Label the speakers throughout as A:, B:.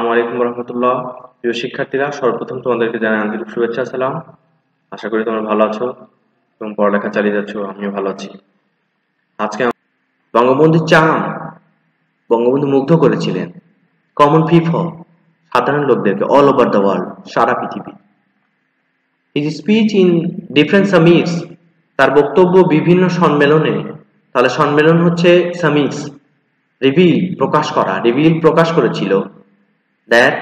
A: আসসালামু আলাইকুম রহমতুল্লাহ। প্রিয় শিক্ষার্থীরা, সর্বপ্রথম তোমাদেরকে জানাই আন্তরিক শুভেচ্ছা সালাম। আশা করি তোমরা ভালো আছো এবং পড়ালেখা চালিয়ে যাচ্ছ। আমিও ভালো আছি। আজকে বঙ্গবন্ধু বঙ্গবন্ধু মুগ্ধ করেছিলেন কমন পিপল, সাধারণ লোকদেরকে, অল ওভার দ্য ওয়ার্ল্ড, সারা পৃথিবী। হিজ স্পিচ ইন ডিফারেন্ট সামিটস, তার বক্তব্য বিভিন্ন সম্মেলনে। তাহলে সম্মেলন হচ্ছে সামিটস। রিভিল প্রকাশ করেছিল that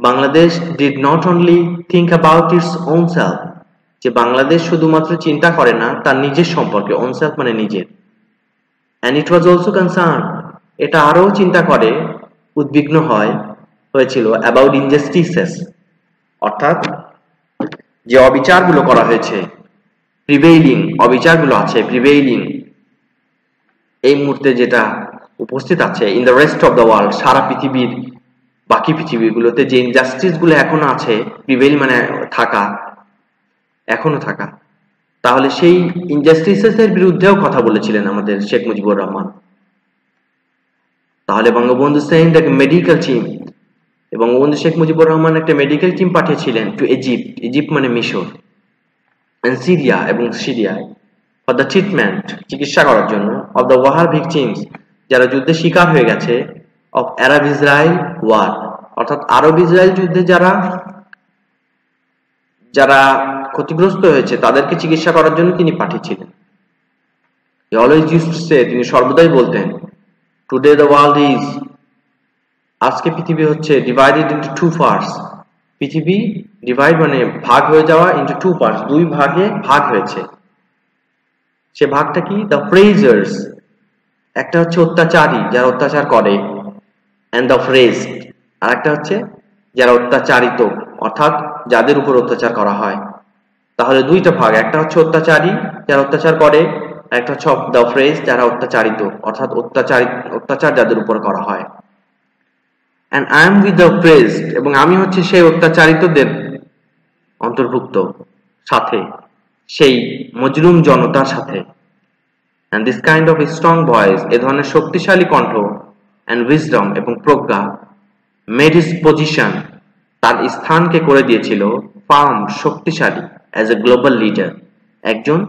A: Bangladesh did not only think about its own self, যে বাংলাদেশ শুধুমাত্র চিন্তা করে না তার নিজের সম্পর্কে, own self মানে নিজের, and it was also concerned, এটা আরও চিন্তা করে, উদ্বিগ্ন হয়েছিল about injustices, অর্থাৎ যে অবিচারগুলো করা হয়েছে, অবিচারগুলো আছে প্রিভেইলিং এই মুহূর্তে যেটা উপস্থিত আছে in the rest of the world, সারা পৃথিবীর বাকি পৃথিবীগুলোতে যে ইনজাস্টিস গুলো এখনো আছে, প্রিভেইল মানে এখনো থাকা, তাহলে সেই ইনজাস্টিসেস এর বিরুদ্ধেও কথা বলেছিলেন আমাদের শেখ মুজিবুর রহমান। তাহলে বঙ্গবন্ধু সেন্ড এক মেডিকেল টিম, এবং বঙ্গবন্ধু শেখ মুজিবুর রহমান একটা মেডিকেল টিম পাঠিয়েছিলেন টু ইজিপ্ট মানে মিশর, এন্ড সিরিয়া এবং সিরিয়ায়, ফর দ্য ট্রিটমেন্ট চিকিৎসা করার জন্য, অফ দ্য ওয়ার ভিকটিমস যারা যুদ্ধে শিকার হয়ে গেছে, অফ আরব ইসরায়েল ওয়ার অর্থাৎ আরব ইসরায়েল যুদ্ধে যারা ক্ষতিগ্রস্ত হয়েছে তাদেরকে চিকিৎসা করার জন্য তিনি পাঠিয়েছিলেন। He always used to say, তিনি সর্বদাই বলতেন, টুডে দ্য ওয়ার্ল্ড ইজ, আজকে পৃথিবী হচ্ছে ডিভাইডেড ইনটু টু পার্টস, পৃথিবী ডিভাইড মানে ভাগ হয়ে যাওয়া, ইনটু টু পার্টস দুই ভাগে ভাগ হয়েছে। সে ভাগটা কি? দ্য প্রেজার্স, একটা হচ্ছে অত্যাচারী যারা অত্যাচার করে, এন্ড দ্য প্রেজড আর একটা হচ্ছে যারা অত্যাচারিত অর্থাৎ যাদের উপর অত্যাচার করা হয়। তাহলে দুইটা ভাগ, একটা হচ্ছে অত্যাচারী যারা অত্যাচার করে, একটা হচ্ছে দ্য প্রেজড যারা অত্যাচারিত অর্থাৎ অত্যাচার যাদের উপর করা হয়। And I am with the oppressed, এবং আমি হচ্ছে সেই অত্যাচারিতদের অন্তর্ভুক্ত সাথে, সেই মজলুম জনতার সাথে। And this kind of a strong voice, এ ধরনের শক্তিশালী কণ্ঠ, and wisdom এবং প্রজ্ঞা, made his position, তার স্থানকে করে দিয়েছিল ফার্ম, শক্তিশালী, as a global leader, একজন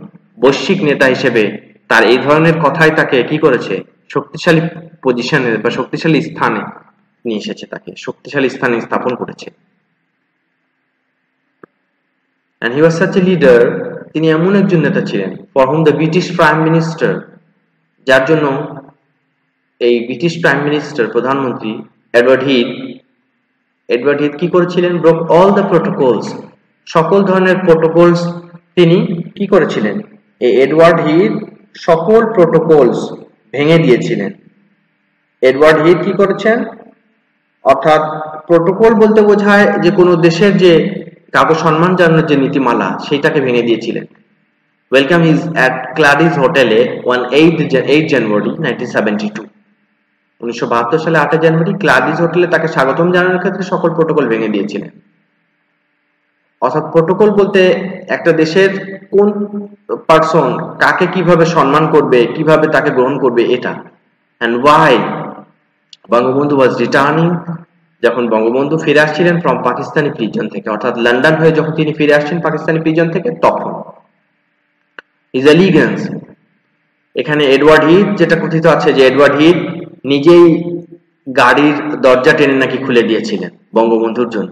A: বৈশ্বিক নেতা হিসেবে। তার এই ধরনের কথাই তাকে কি করেছে? শক্তিশালী পজিশনে বা শক্তিশালী স্থানে নিয়ে এসেছে, তাকে শক্তিশালী স্থানে স্থাপন করেছে। And he was such a leader, তিনি এমন একজন নেতা ছিলেন, for whom the British Prime Minister, যার জন্য এই ব্রিটিশ প্রাইম মিনিস্টার প্রধানমন্ত্রী এডওয়ার্ড হিথ কি করেছিলেন? ব্রোক অল দ্য প্রোটোকলস, সকল ধরনের প্রোটোকলস তিনি কি করেছিলেন? এই এডওয়ার্ড হিথ সকল প্রোটোকলস ভেঙে দিয়েছিলেন। এডওয়ার্ড হিথ কি করেছেন? অর্থাৎ প্রোটোকল বলতে বোঝায় যে কোনো দেশের যে কাউকে সম্মান জানানোর যে নীতিমালা, সেইটাকে ভেঙে দিয়েছিলেন। ওয়েলকাম ইজ অ্যাট ক্লাডিজ হোটেলে অন 8 জানুয়ারি 1972, 1972 সালে 8 জানুয়ারি ক্লাডিজ হোটেলে তাকে স্বাগতম জানানোর ক্ষেত্রে সকল প্রোটোকল ভেঙে দিয়েছিলেন। অর্থাৎ প্রোটোকল বলতে একটা দেশের কোন পারসন কাকে কিভাবে সম্মান করবে, কিভাবে তাকে গ্রহণ করবে, এটা। And why Bangabandhu was returning, যখন বঙ্গবন্ধু ফিরে আসছিলেন ফ্রম পাকিস্তানি প্রিজন থেকে, অর্থাৎ লন্ডন হয়ে যখন তিনি ফিরে আসছেন পাকিস্তানি প্রিজন থেকে, তখন হিজ এলিগেন্স, এখানে এডওয়ার্ড হিথ যেটা কথিত আছে যে এডওয়ার্ড হিথ নিজেই গাড়ির দরজা টেনে নাকি খুলে দিয়েছিলেন বঙ্গবন্ধুর জন্য,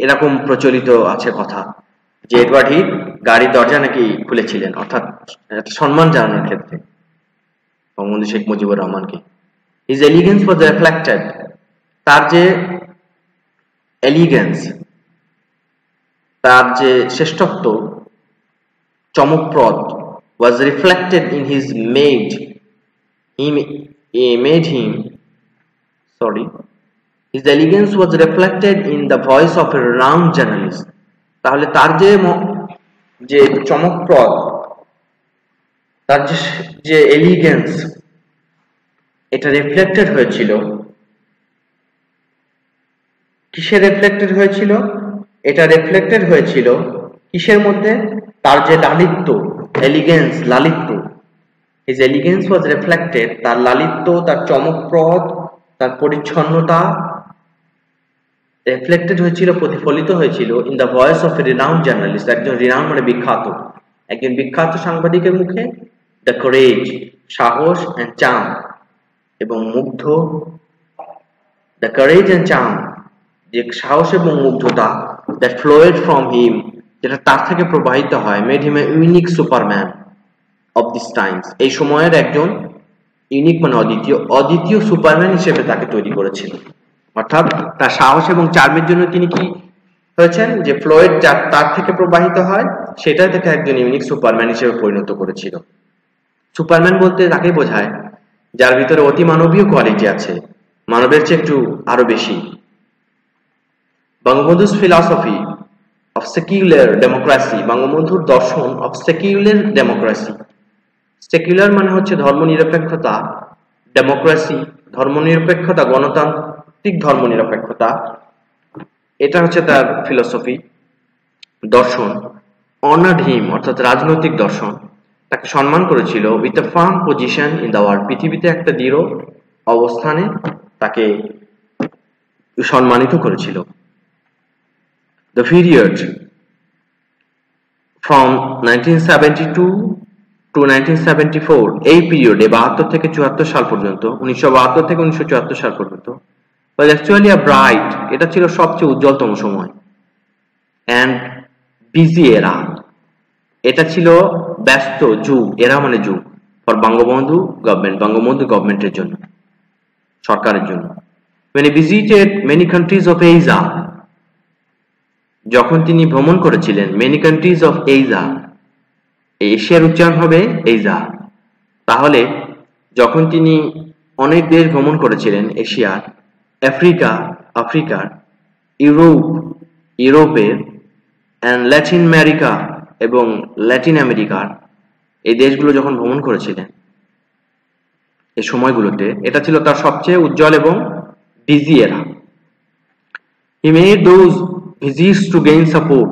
A: এরকম প্রচলিত আছে কথা যে এডওয়ার্ড হিথ গাড়ির দরজা নাকি খুলেছিলেন, অর্থাৎ সম্মান জানানোর ক্ষেত্রে বঙ্গবন্ধু শেখ মুজিবুর রহমানকে। His elegance was reflected, তার যে এলিগেন্স, তার যে শ্রেষ্ঠত্ব, চমকপ্রদ, was reflected in his his elegance was reflected in the voice of a renowned journalist, তাহলে তার যে চমকপ্রদ, তার যে এলিগেন্স, এটা রিফ্লেক্টেড হয়েছিল কিসের? রিফ্লেক্টেড হয়েছিল, এটা রিফ্লেক্টেড হয়েছিল কিসের মধ্যে? তার যে লালিত্য, এলিগেন্স, লালিত্য। হিজ এলিগেন্স ওয়াজ রিফ্লেক্টেড, তার লালিত্য, তার চমকপ্রদ তার পরিচ্ছন্নতা রিফ্লেক্টেড হয়েছিল, প্রতিফলিত হয়েছিল in the voice of A renowned journalist, একজন রিনাউন্ড মানে বিখ্যাত, একজন বিখ্যাত সাংবাদিকের মুখে। দ্য করেজ, সাহস, এন্ড চার্ম, এবং মুগ্ধ। দ্য করেজ এন্ড চার্ম, যে সাহস এবং মুগ্ধতা, দ্যাট ফ্লোয়েড ফ্রম হিম, যেটা তার থেকে প্রবাহিত হয়, made him a unique Superman of this Times, এই সময়ের একজন ইউনিক মানে অদ্বিতীয় সুপারম্যান হিসেবে তাকে তৈরি করেছিল। অর্থাৎ তার সাহস এবং চার্মের জন্য তিনি কি হয়েছেন, যে ফ্লোয়েড যা তার থেকে প্রবাহিত হয় সেটাই তাকে একজন ইউনিক সুপারম্যান হিসেবে পরিণত করেছিল। সুপারম্যান বলতে তাকে বোঝায় যার ভিতরে অতি মানবীয় কোয়ালিটি আছে, মানবের চেয়ে একটু আরো বেশি। বঙ্গবন্ধু's philosophy of secular democracy, বঙ্গবন্ধুর দর্শন of secular democracy, সেকুলার মানে হচ্ছে ধর্মনিরপেক্ষতা, ডেমোক্রেসি ধর্মনিরপেক্ষতা, গণতান্ত্রিক ধর্মনিরপেক্ষতা, এটা হচ্ছে তার ফিলোসফি, দর্শন। অনার্ড হিম, অর্থাৎ রাজনৈতিক দর্শন, তাকে সম্মান করেছিল with a farm position in the world, পৃথিবীতে একটা দৃঢ় অবস্থানে তাকে সম্মানিত করেছিল। দ্য পিরিয়ড ফ্রম 1972 টু 1974, এই পিরিয়ডে 72 থেকে 74 সাল পর্যন্ত, 1972 থেকে 1974 সাল পর্যন্ত, was actually a bright, এটা ছিল সবচেয়ে উজ্জ্বলতম সময়, and busy era, এটা ছিল ব্যস্ত যুগ, এরা মানে যুগ, ফর বঙ্গবন্ধু গভর্নমেন্ট, বঙ্গবন্ধু গভর্নমেন্টের জন্য, সরকারের জন্য। when he visited many countries of Asia, যখন তিনি ভ্রমণ করেছিলেন many countries of Asia, এশিয়ার উচ্চারণ হবে এইজা, তাহলে যখন তিনি অনেক দেশ ভ্রমণ করেছিলেন এশিয়ার, আফ্রিকার, ইউরোপের, এন্ড ল্যাটিন আমেরিকা এবং ল্যাটিন আমেরিকার, এই দেশগুলো যখন ভ্রমণ করেছিলেন এই সময়গুলোতে, এটা ছিল তার সবচেয়ে উজ্জ্বল এবং বিজি এরা। He made those visits to gain support,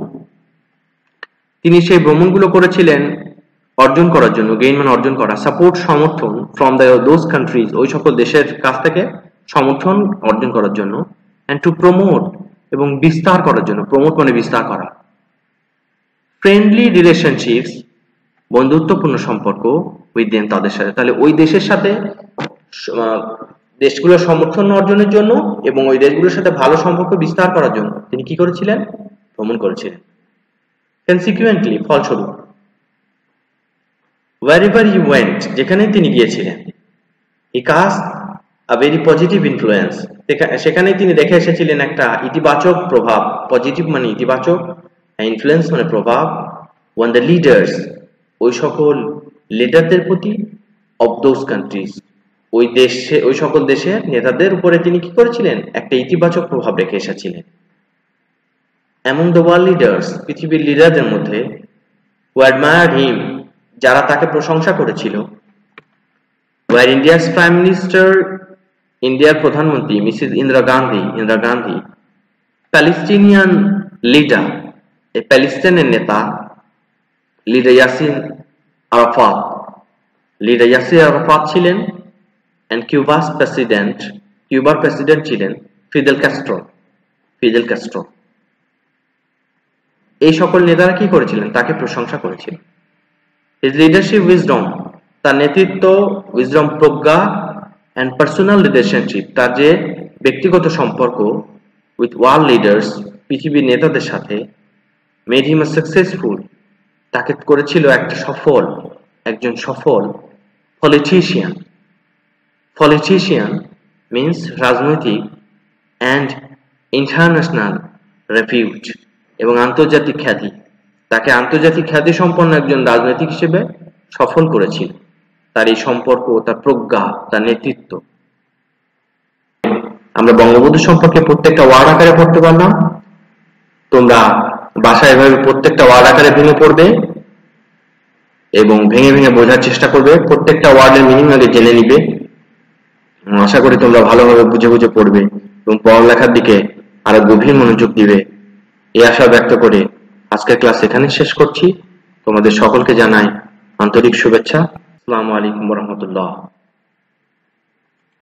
A: তিনি সেই ভ্রমণগুলো করেছিলেন অর্জন করার জন্য, গেইন মানে অর্জন করা, সাপোর্ট সমর্থন, ফ্রম দোজ কান্ট্রিজ, ওই সকল দেশের কাছ থেকে সমর্থন অর্জন করার জন্য, এন্ড টু প্রমোট, এবং বিস্তার করার জন্য, প্রমোট মানে বিস্তার করা, ফ্রেন্ডলি রিলেশনশিপস, বন্ধুত্বপূর্ণ সম্পর্ক, উইথ দেম, তাদের সাথে। তাহলে ওই দেশের সাথে দেশগুলোর সমর্থন অর্জনের জন্য এবং ওই দেশগুলোর সাথে ভালো সম্পর্ক বিস্তার করার জন্য তিনি কি করেছিলেন, ভ্রমণ করেছিলেন। Consequently, ফলস্বরূপ, wherever he went, যেখানে তিনি গিয়েছিলেন, he cast a very positive influence, সেখানে তিনি দেখে এসেছিলেন একটা ইতিবাচক প্রভাব, পজিটিভ মানে ইতিবাচক, ইনফ্লুয়েন্স মানে প্রভাব, on the leaders, ওই সকল লিডারদের প্রতি, of those countries, ওই সকল দেশের নেতাদের উপরে তিনি কি করেছিলেন, একটা ইতিবাচক প্রভাব রেখে এসেছিলেন। Among the world leaders, পৃথিবীর লিডারদের মধ্যে, who admired him, যারা তাকে প্রশংসা করেছিল, were India's Prime Minister, ইন্ডিয়ার প্রধানমন্ত্রী Mrs Indira Gandhi, Palestinian leader, এই প্যালেস্টাইনের নেতা লিডার ইয়াসির আরাফাত ছিলেন, and কিউবার প্রেসিডেন্ট ছিলেন ফিদেল ক্যাস্ট্রো। এই সকল নেতারা কি করেছিলেন, তাকে প্রশংসা করেছিলেন। His leadership wisdom, তার নেতৃত্ব, wisdom Pragya, and personal relationship, তার যে ব্যক্তিগত সম্পর্ক with world leaders, পৃথিবীর নেতাদের সাথে, made him a successful, তাকে করেছিল একজন সফল politician means রাজনৈতিক, and international repute, এবং আন্তর্জাতিক খ্যাতি, তাকে আন্তর্জাতিক খ্যাতি সম্পন্ন একজন রাজনৈতিক হিসেবে সফল করেছিল তার এই সম্পর্ক, তার প্রজ্ঞা, তার নেতৃত্ব। আমরা বঙ্গবন্ধু সম্পর্কে প্রত্যেকটা ওয়ার্ড আকারে পড়তে পারলাম, তোমরা বাসায় এভাবে প্রত্যেকটা ওয়ার্ড আকারে ভেঙে পড়বে এবং ভেঙে বোঝার চেষ্টা করবে, প্রত্যেকটা ওয়ার্ডের মিনিং আগে জেনে নিবে। আশা করি তোমরা ভালোভাবে বুঝে পড়বে এবং পড়ালেখার দিকে আরো গভীর মনোযোগ দিবে, এই আশা ব্যক্ত করে আজকের ক্লাস এখানে শেষ করছি। তোমাদের সকলকে জানাই আন্তরিক শুভেচ্ছা। আসসালামু আলাইকুম ওয়া রাহমাতুল্লাহ।